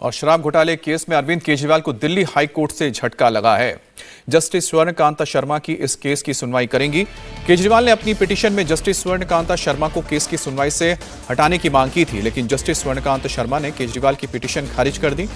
और शराब घोटाले केस में अरविंद केजरीवाल को दिल्ली हाई कोर्ट से झटका लगा है। जस्टिस स्वर्णकांता शर्मा की इस केस की सुनवाई करेंगी। केजरीवाल ने अपनी पिटीशन में जस्टिस स्वर्णकांता शर्मा को केस की सुनवाई से हटाने की मांग की थी, लेकिन जस्टिस स्वर्णकांता शर्मा ने केजरीवाल की पिटीशन खारिज कर दी।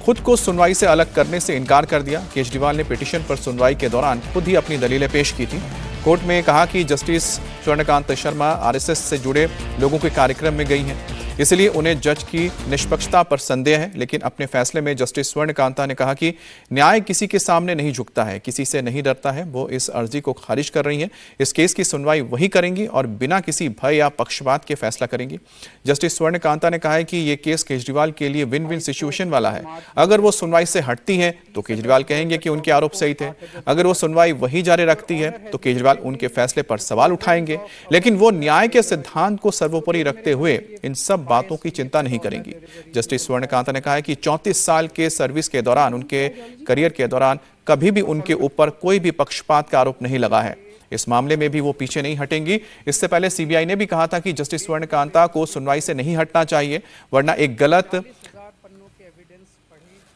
खुद को सुनवाई से अलग करने से इनकार कर दिया। केजरीवाल ने पिटीशन पर सुनवाई के दौरान खुद ही अपनी दलीलें पेश की थी। कोर्ट में कहा कि जस्टिस स्वर्णकांता शर्मा आरएसएस से जुड़े लोगों के कार्यक्रम में गई हैं, इसलिए उन्हें जज की निष्पक्षता पर संदेह है। लेकिन अपने फैसले में जस्टिस स्वर्णकांता ने कहा कि न्याय किसी के सामने नहीं झुकता है, किसी से नहीं डरता है। वो इस अर्जी को खारिज कर रही हैं। इस केस की सुनवाई वही करेंगी और बिना किसी भय या पक्षपात के फैसला करेंगी। जस्टिस स्वर्णकांता ने कहा है कि ये केस केजरीवाल के लिए विन विन सिचुएशन वाला है। अगर वो सुनवाई से हटती हैं तो केजरीवाल कहेंगे कि उनके आरोप सही थे। अगर वो सुनवाई वही जारी रखती है तो केजरीवाल उनके फैसले पर सवाल उठाएंगे, लेकिन वो न्याय के सिद्धांत को सर्वोपरि रखते हुए इन सब बातों की चिंता नहीं करेंगी। जस्टिस स्वर्णकांता ने कहा है कि 34 साल के सर्विस के दौरान, उनके करियर के दौरान कभी भी उनके ऊपर कोई भी पक्षपात का आरोप नहीं लगा है। इस मामले में भी वो पीछे नहीं हटेंगी। इससे पहले सीबीआई ने भी कहा था कि जस्टिस स्वर्णकांता को सुनवाई से नहीं हटना चाहिए, वरना एक गलत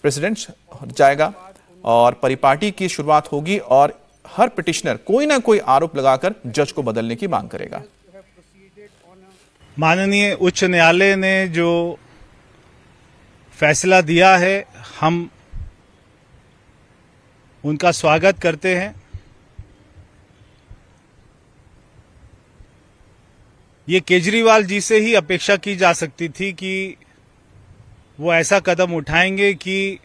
प्रेसिडेंट जाएगा और परिपाटी की शुरुआत होगी और हर पिटिशनर कोई ना कोई आरोप लगाकर जज को बदलने की मांग करेगा। माननीय उच्च न्यायालय ने जो फैसला दिया है, हम उनका स्वागत करते हैं। ये केजरीवाल जी से ही अपेक्षा की जा सकती थी कि वो ऐसा कदम उठाएंगे कि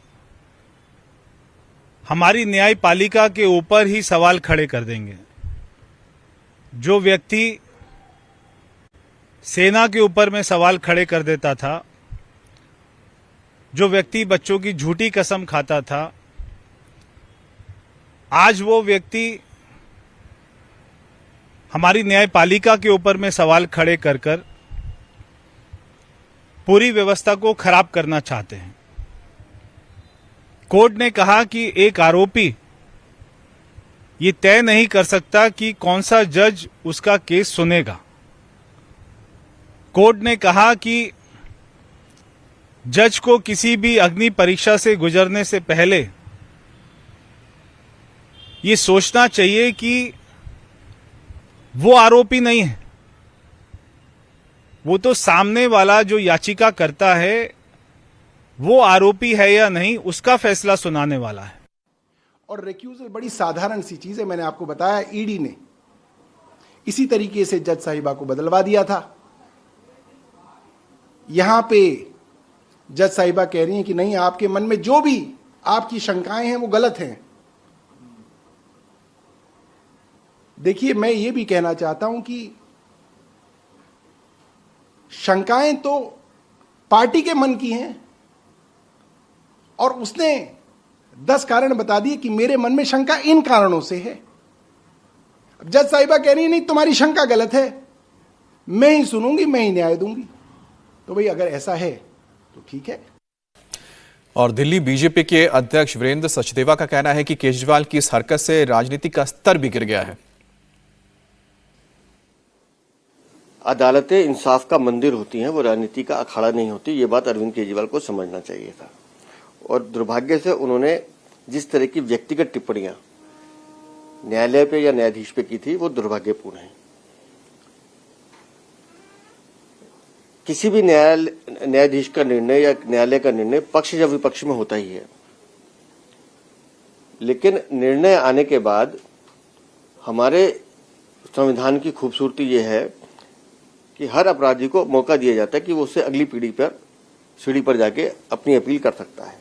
हमारी न्यायपालिका के ऊपर ही सवाल खड़े कर देंगे। जो व्यक्ति सेना के ऊपर में सवाल खड़े कर देता था, जो व्यक्ति बच्चों की झूठी कसम खाता था, आज वो व्यक्ति हमारी न्यायपालिका के ऊपर में सवाल खड़े कर कर पूरी व्यवस्था को खराब करना चाहते हैं। कोर्ट ने कहा कि एक आरोपी ये तय नहीं कर सकता कि कौन सा जज उसका केस सुनेगा। कोर्ट ने कहा कि जज को किसी भी अग्नि परीक्षा से गुजरने से पहले ये सोचना चाहिए कि वो आरोपी नहीं है, वो तो सामने वाला जो याचिका करता है वो आरोपी है या नहीं, उसका फैसला सुनाने वाला है। और रिक्यूजल बड़ी साधारण सी चीज है। मैंने आपको बताया, ईडी ने इसी तरीके से जज साहिबा को बदलवा दिया था। यहां पे जज साहिबा कह रही हैं कि नहीं, आपके मन में जो भी आपकी शंकाएं हैं वो गलत हैं। देखिए, मैं ये भी कहना चाहता हूं कि शंकाएं तो पार्टी के मन की हैं और उसने 10 कारण बता दिए कि मेरे मन में शंका इन कारणों से है। अब जज साहिबा कह रही है नहीं, तुम्हारी शंका गलत है, मैं ही सुनूंगी, मैं ही न्याय दूंगी। तो भाई अगर ऐसा है तो ठीक है। और दिल्ली बीजेपी के अध्यक्ष वीरेंद्र सचदेवा का कहना है कि केजरीवाल की इस हरकत से राजनीति का स्तर भी गिर गया है। अदालतें इंसाफ का मंदिर होती हैं, वो राजनीति का अखाड़ा नहीं होती। ये बात अरविंद केजरीवाल को समझना चाहिए था। और दुर्भाग्य से उन्होंने जिस तरह की व्यक्तिगत टिप्पणियां न्यायालय पे या न्यायाधीश पे की थी, वो दुर्भाग्यपूर्ण है। किसी भी न्यायाधीश का निर्णय या न्यायालय का निर्णय पक्ष या विपक्ष में होता ही है, लेकिन निर्णय आने के बाद हमारे संविधान की खूबसूरती यह है कि हर अपराधी को मौका दिया जाता है कि वो उससे अगली सीढ़ी पर जाके अपनी अपील कर सकता है।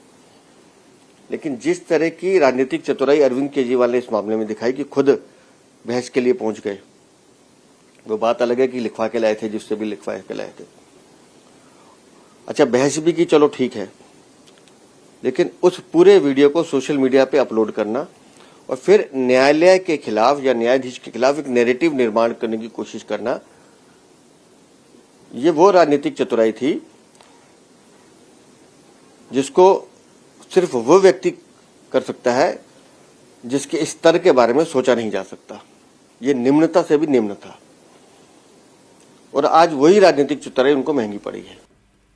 लेकिन जिस तरह की राजनीतिक चतुराई अरविंद केजरीवाल ने इस मामले में दिखाई कि खुद बहस के लिए पहुंच गए, वो बात अलग है कि लिखवा के लाए थे, जिससे भी लिखवा के लाए थे। अच्छा, बहस भी की, चलो ठीक है, लेकिन उस पूरे वीडियो को सोशल मीडिया पे अपलोड करना और फिर न्यायालय के खिलाफ या न्यायाधीश के खिलाफ एक नैरेटिव निर्माण करने की कोशिश करना, ये वो राजनीतिक चतुराई थी जिसको सिर्फ वो व्यक्ति कर सकता है जिसके स्तर के बारे में सोचा नहीं जा सकता। ये निम्नता से भी निम्न था और आज वही राजनीतिक चतुराई उनको महंगी पड़ी है।